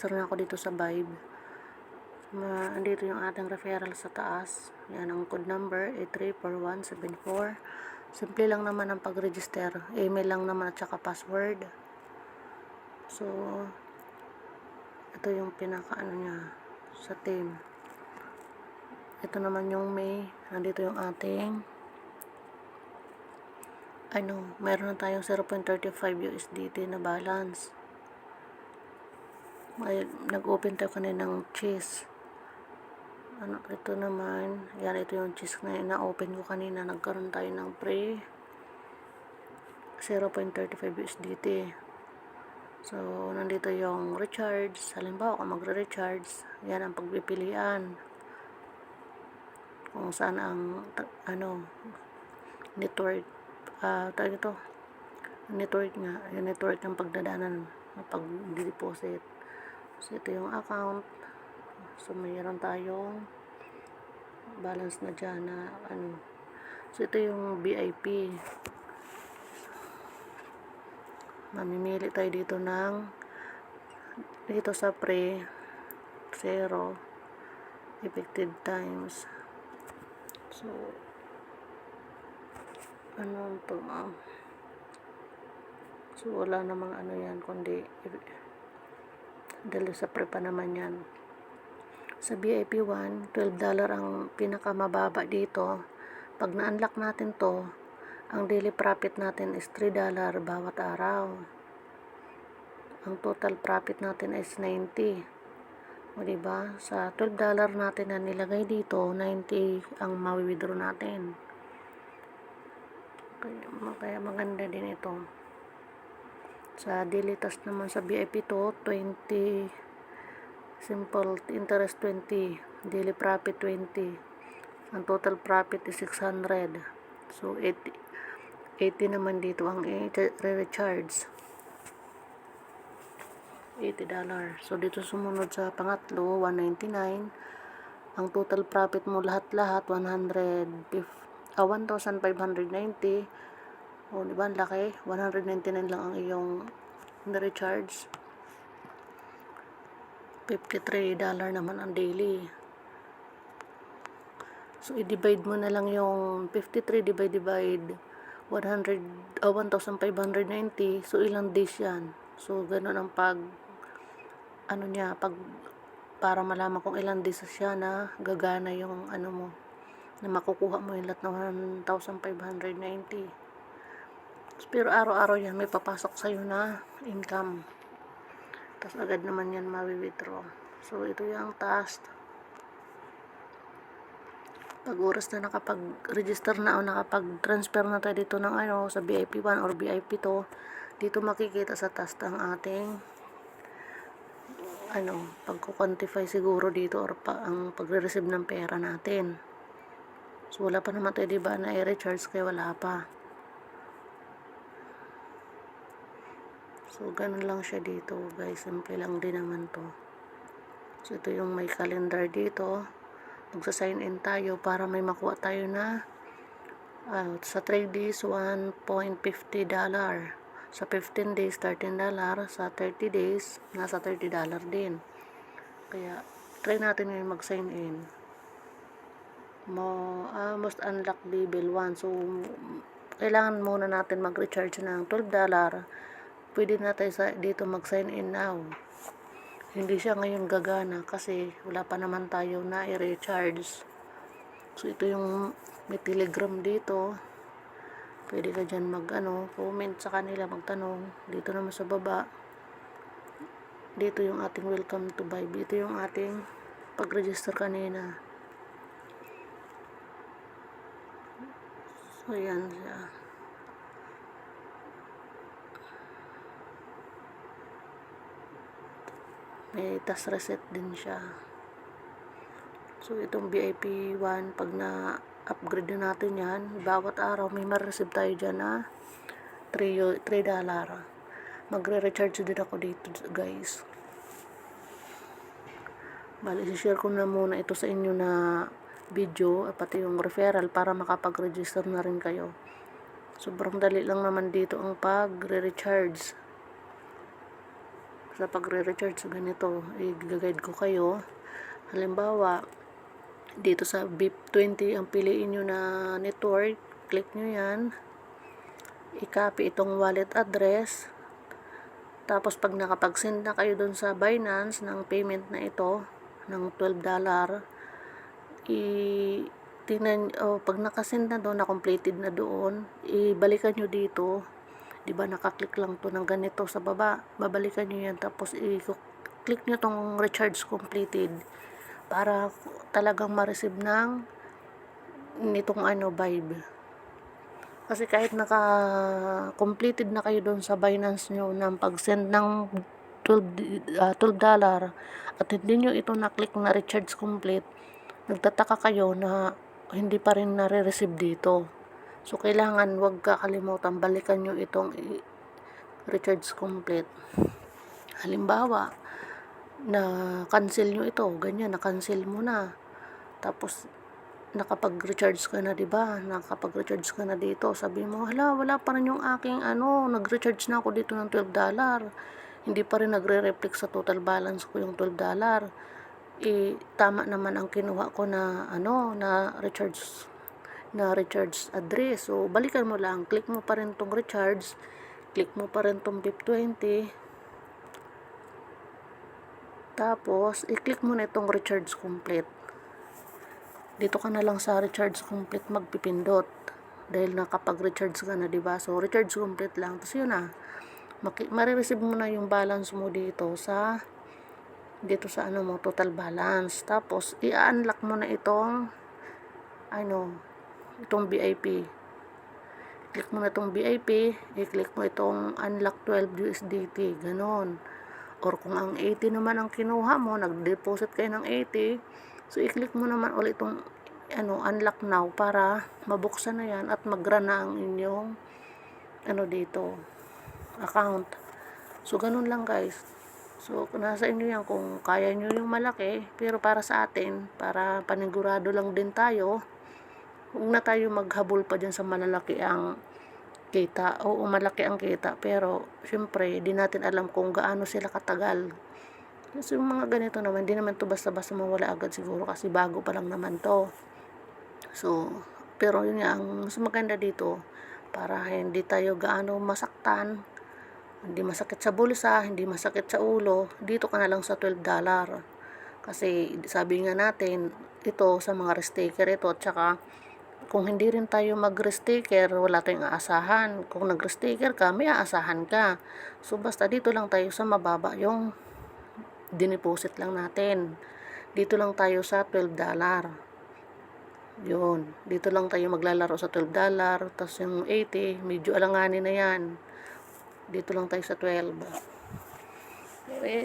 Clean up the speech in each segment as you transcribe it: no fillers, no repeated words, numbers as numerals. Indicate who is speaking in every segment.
Speaker 1: nag-register na ako dito sa Vibe. Andito yung ating referral sa taas. Yan ang code number 834174. Simple lang naman ang pag-register. Email lang naman at saka password. So, ito yung pinaka niya sa team. Ito naman yung May. Nandito yung ating meron na tayong 0.35 USDT na balance. Nag-open tayo kanina ng cheese. Ito naman, yan, ito yung cheese na ina-open ko kanina. Nagkaroon tayo ng pre 0.35 USDT. So, nandito yung recharge. Halimbawa, kung magre-recharge, yan ang pagpipilian. Kung saan ang network, tawag ito, network nga, yung network ng pagdadaanan, pag-deposit. So, ito yung account. So, mayroon tayong balance na dyan na So, ito yung VIP. Mamimili tayo dito dito sa pre 0 effective times. So, to? So, wala namang yan, kundi dahil sa pre pa naman yan. Sa VIP 1, $12 ang pinakamababa dito. Pag na-unlock natin to, ang daily profit natin is $3 bawat araw. Ang total profit natin is 90. O diba? Sa $12 natin na nilagay dito, 90 ang mawi-withdraw natin. Kaya maganda din ito. Sa daily task naman sa VIP to, 20, simple interest 20, daily profit 20. Ang total profit is 600. So, 80 naman dito ang i-recharge. $80. So, dito sumunod sa pangatlo, 199. Ang total profit mo lahat-lahat, 1,590. O, diba, ang laki? 199 lang ang iyong na-recharge. $53 naman ang daily. So, i-divide mo na lang yung 53 divide 1,590. So, ilang days yan? So, ganun ang para malaman kung ilang days siya na gagana yung mo, na makukuha mo yung lahat ng 1,590. Pero araw-araw yan may papasok sa'yo na income. Tapos agad naman yan mawi-withdraw. So, ito yung task. Pag oras na nakapag-register na o nakapag-transfer na tayo dito ng sa VIP 1 or VIP 2, dito makikita sa task ang ating pagko-quantify siguro dito or ang pagre-receive ng pera natin. So, wala pa naman tayo diba na i-recharge kaya wala pa. So, ganun lang siya dito, guys. Simple lang din naman to. So, ito yung may calendar dito. Magsa-sign in tayo para may makuha tayo na sa 3 days, $1.50. Sa 15 days, $13. Sa 30 days, nasa $30 din. Kaya, try natin ngayon mag-sign in. Most unlocked level 1. So, kailangan muna natin mag-recharge ng $12. Pwede na tayo dito mag-sign in now. Hindi siya ngayon gagana kasi wala pa naman tayo na i-recharge. So, ito yung may Telegram dito. Pwede ka dyan comment sa kanila, magtanong. Dito naman sa baba. Dito yung ating welcome to Vibe. Ito yung ating pag-register kanina. So, yan siya. May task reset din siya. So, itong VIP 1, pag na-upgrade na natin yan, bawat araw may ma-receive tayo dyan na $3. Magre-recharge din ako dito, guys. Bali, share ko na muna ito sa inyo na video, pati yung referral para makapag-register na rin kayo. Sobrang dali lang naman dito ang pag-recharge. sa pagre-recharge. So ganito, i-guide ko kayo. Halimbawa, dito sa BIP20 ang piliin nyo na network, click nyo yan, i-copy itong wallet address, tapos pag nakapag-send na kayo dun sa Binance ng payment na ito ng $12, pag nakasend na doon, na completed na doon, ibalikan nyo dito. Diba nakaklik lang to ng ganito sa baba, babalikan nyo yan, tapos i-click nyo tong recharge completed para talagang ma-receive nitong Vibe. Kasi kahit naka-completed na kayo doon sa Binance nyo ng pag-send ng $12 at hindi nyo ito na-click na recharge complete, nagtataka kayo na hindi pa rin nare-receive dito. So, kailangan wag kakalimutan, balikan nyo itong recharge complete. Halimbawa, na-cancel nyo ito, ganyan, na-cancel mo na. Tapos, nakapag-recharge ka na, diba? Nakapag-recharge ka na dito. Sabi mo, hala, wala pa rin yung aking nag-recharge na ako dito ng $12. Hindi pa rin nagre-reflect sa total balance ko yung $12. Tama naman ang kinuha ko na recharge address. So, balikan mo lang. Click mo pa rin tong recharge. Click mo pa rin tong BIP20. Tapos, i-click mo na itong recharge complete. Dito ka na lang sa recharge complete magpipindot. Dahil nakapag-recharge ka na, diba? So, recharge complete lang. Tapos, yun na. Marireceive mo na yung balance mo dito sa total balance. Tapos, i-unlock mo na itong VIP. Click mo na itong VIP, i-click mo itong unlock 12 USDT, ganon. Or kung ang 80 naman ang kinuha mo, nag-deposit kayo ng 80, so i-click mo naman ulit itong unlock now para mabuksan na yan at mag-run na ang inyong dito, account. So, ganun lang guys. So, nasa inyo yan kung kaya nyo yung malaki, pero para sa atin, para panigurado lang din tayo, huwag na tayo maghabol pa dyan sa malalaki ang kita. Oo, malaki ang kita, pero syempre, di natin alam kung gaano sila katagal. Kasi yung mga ganito naman, di naman to basta-basta mawala agad siguro kasi bago pa lang naman to. So, pero yun nga, ang mas maganda dito, para hindi tayo gaano masaktan, hindi masakit sa bulsa, hindi masakit sa ulo, dito ka na lang sa $12. Kasi sabi nga natin, ito sa mga restaker ito, at saka kung hindi rin tayo mag-restaker, wala tayong aasahan. Kung nag-restaker ka, may aasahan ka. So, basta dito lang tayo sa mababa yung dineposit lang natin. Dito lang tayo sa $12. Yun. Dito lang tayo maglalaro sa $12. Tapos yung 80, medyo alanganin na yan. Dito lang tayo sa 12.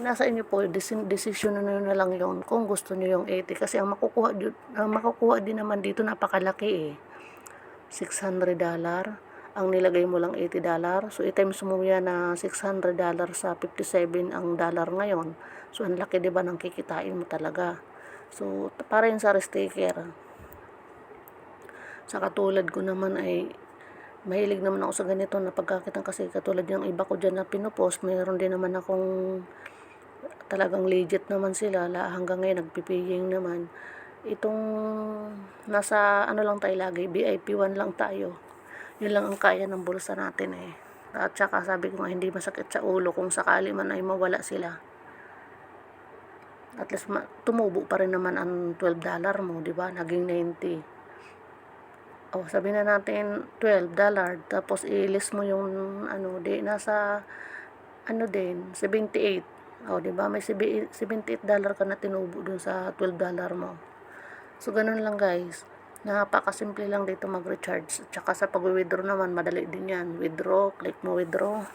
Speaker 1: Nasa inyo po, decision na lang yun kung gusto nyo yung 80. Kasi ang makukuha din naman dito napakalaki $600. Ang nilagay mo lang $80. So, i-times mo yan na $600 sa 57 ang dollar ngayon. So, ang laki diba ng kikitain mo talaga. So, para yun sa restaker. Sa katulad ko naman ay mahilig naman ako sa ganito na pagkakitan kasi katulad yung iba ko dyan na pinupost, mayroon din naman akong talagang legit naman sila, hanggang ngayon nagpipiying naman. Itong nasa lang tayo lagi, VIP 1 lang tayo. Yun lang ang kaya ng bulsa natin At saka sabi ko nga, hindi masakit sa ulo kung sakali man ay mawala sila. At least tumubo pa rin naman ang $12 mo, di ba? Naging 90. Sabi na natin $12, tapos i-list mo yung nasa din 78. Di ba? May $78 ka na tinubo dun sa $12 mo. So, ganun lang guys. Napakasimple lang dito mag-recharge. At saka sa pag-withdraw naman, madali din yan. Withdraw, click mo withdraw.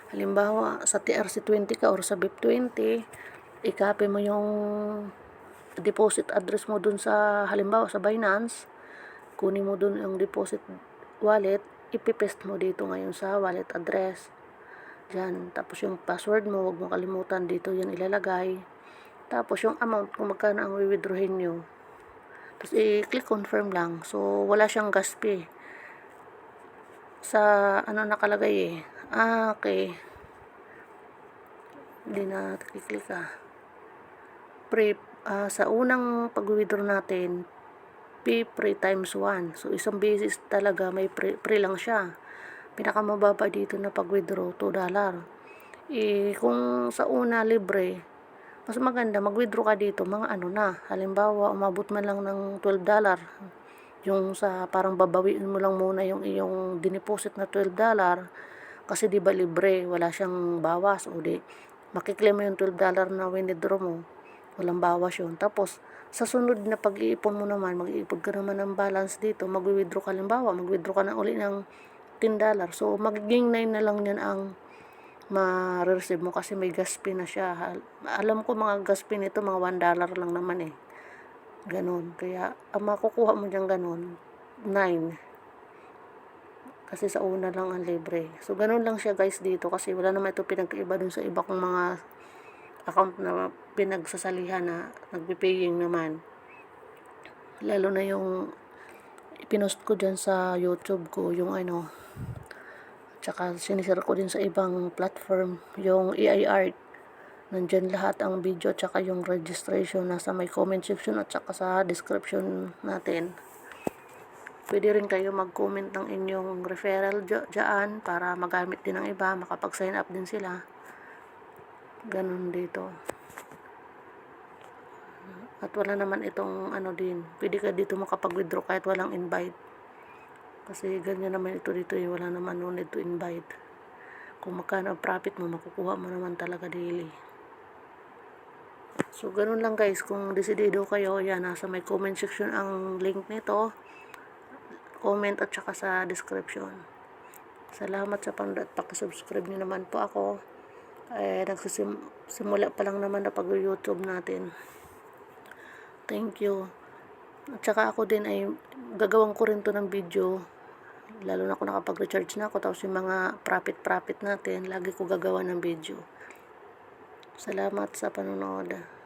Speaker 1: Halimbawa, sa TRC20 ka or sa BIP20, i-copy mo yung deposit address mo dun sa, halimbawa sa Binance, kunin mo dun yung deposit wallet, ipipaste mo dito ngayon sa wallet address. Diyan. Tapos yung password mo, huwag mo kalimutan dito yan ilalagay. Tapos yung amount kung magkano ang withdrawin nyo. Tapos i-click confirm lang. So, wala siyang gas fee. Sa nakalagay okay. Hindi na kiklik Pre, sa unang pag-withdraw natin, pay pre times 1. So, isang beses talaga may pre lang siya. Pinakamababa dito na pag-withdraw, $2. Kung sa una libre, mas maganda mag-withdraw ka dito mga ano na. Halimbawa, umabot man lang ng $12. Yung sa parang babawiin mo lang muna yung iyong dineposit na $12. Kasi di ba libre, wala siyang bawas. O di, makiklaim mo yung $12 na withdraw mo. Walang bawas yun. Tapos, sa sunod na pag-iipon mo naman, mag-iipon ka naman ng balance dito, mag-withdraw ka, halimbawa, mag-withdraw ka na uli ng $10. So, magiging 9 na lang yan ang ma-receive mo kasi may gas fee na siya. Alam ko mga gas fee nito, mga $1 lang naman eh. Ganon. Kaya, ang makukuha mo dyan ganon, 9. Kasi sa una lang ang libre. So, ganon lang siya guys dito kasi wala naman ito pinagkaiba dun sa iba kong mga account na pinagsasalihan na nagpipaying naman. Lalo na yung pinost ko dyan sa YouTube ko, yung ano, tsaka sinishare ko din sa ibang platform, yung AI art. Nandyan lahat ang video tsaka yung registration nasa may comment section at tsaka sa description natin. Pwede rin kayo mag-comment ng inyong referral dyan para magamit din ng iba, makapag-sign up din sila. Ganun dito. At wala naman itong ano din. Pwede ka dito makapag-withdraw kahit walang invite. Kasi ganyan naman ito dito eh. Wala naman no need to invite. Kung magkano ang profit mo, makukuha mo naman talaga daily. So, ganun lang guys. Kung desidido kayo, yan, nasa may comment section ang link nito. Comment at saka sa description. Salamat sa panood at pakisubscribe nyo naman po ako. Nagsisimula pa lang naman na pag-YouTube natin. Thank you. At saka ako din ay gagawin ko rin to ng video. Lalo na kung nakapag-recharge na ako. Tapos yung mga profit natin, lagi ko gagawa ng video. Salamat sa panonood.